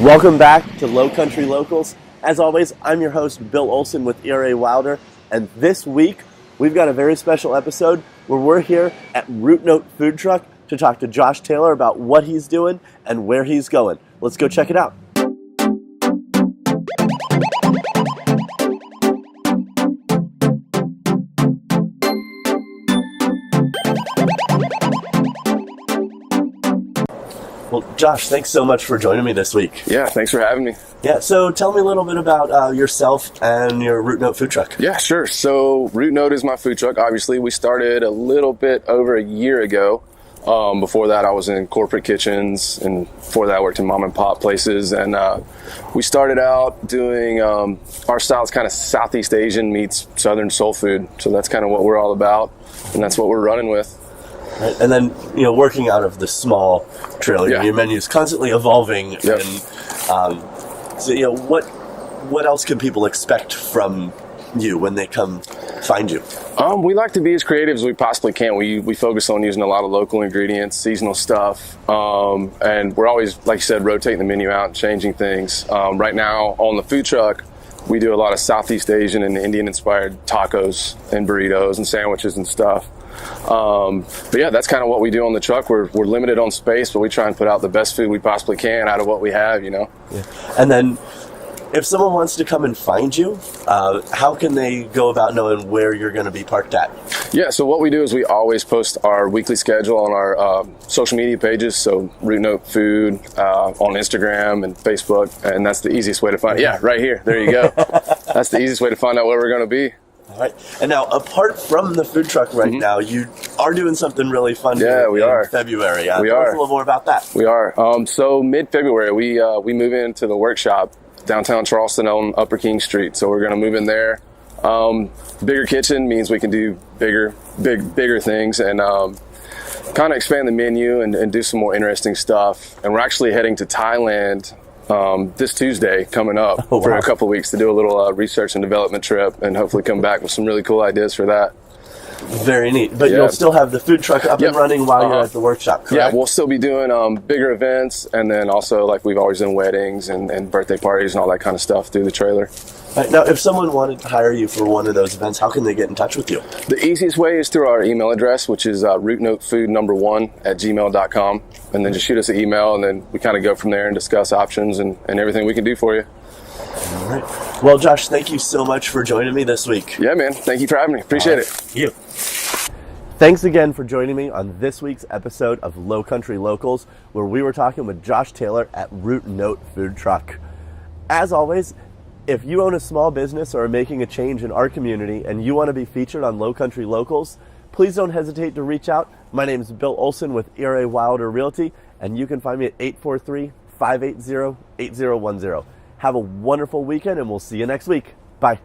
Welcome back to Low Country Locals. As always, I'm your host, Bill Olson with ERA Wilder, and this week we've got a very special episode where we're here at RootNote Food Truck to talk to Josh Taylor about what he's doing and where he's going. Let's go check it out. Well, Josh, thanks so much for joining me this week. Yeah, thanks for having me. Yeah, so tell me a little bit about yourself and your RootNote food truck. Yeah, sure. So RootNote is my food truck. Obviously, we started a little bit over a year ago. Before that, I was in corporate kitchens, and before that, I worked in mom and pop places. And we started out doing our style is kind of Southeast Asian meets Southern soul food. So that's kind of what we're all about, and that's what we're running with. Right. And then, working out of the small trailer, your menu is constantly evolving. Yep. And so, what else can people expect from you when they come find you? We like to be as creative as we possibly can. We focus on using a lot of local ingredients, seasonal stuff, and we're always, like you said, rotating the menu out and changing things. Right now on the food truck, we do a lot of Southeast Asian and Indian-inspired tacos and burritos and sandwiches and stuff. But yeah, that's kind of what we do on the truck. We're limited on space, but we try and put out the best food we possibly can out of what we have, Yeah. And then if someone wants to come and find you, how can they go about knowing where you're going to be parked at? Yeah, so what we do is we always post our weekly schedule on our social media pages. So RootNote Food on Instagram and Facebook, and that's the easiest way to find it. Yeah, right here. There you go. That's the easiest way to find out where we're going to be. All right. And now, apart from the food truck right now, you are doing something really fun in February. We Tell us a little more about that. We are. So mid-February, we move into the workshop downtown Charleston on Upper King Street. So we're going to move in there. Bigger kitchen means we can do bigger things and kind of expand the menu and do some more interesting stuff. And we're actually heading to Thailand this Tuesday coming up for a couple of weeks to do a little research and development trip and hopefully come back with some really cool ideas for that. Very neat. But you'll still have the food truck up and running while you're at the workshop, correct? Yeah, we'll still be doing bigger events, and then also like we've always done weddings and birthday parties and all that kind of stuff through the trailer. Right. Now, if someone wanted to hire you for one of those events, how can they get in touch with you? The easiest way is through our email address, which is rootnotefood1@gmail.com. And then just shoot us an email, and then we kind of go from there and discuss options and everything we can do for you. All right. Well, Josh, thank you so much for joining me this week. Yeah, man. Thank you for having me. Appreciate it. Thank you. Thanks again for joining me on this week's episode of Low Country Locals, where we were talking with Josh Taylor at RootNote Food Truck. As always, if you own a small business or are making a change in our community and you want to be featured on Low Country Locals, please don't hesitate to reach out. My name is Bill Olson with ERA Wilder Realty, and you can find me at 843-580-8010. Have a wonderful weekend, and we'll see you next week. Bye.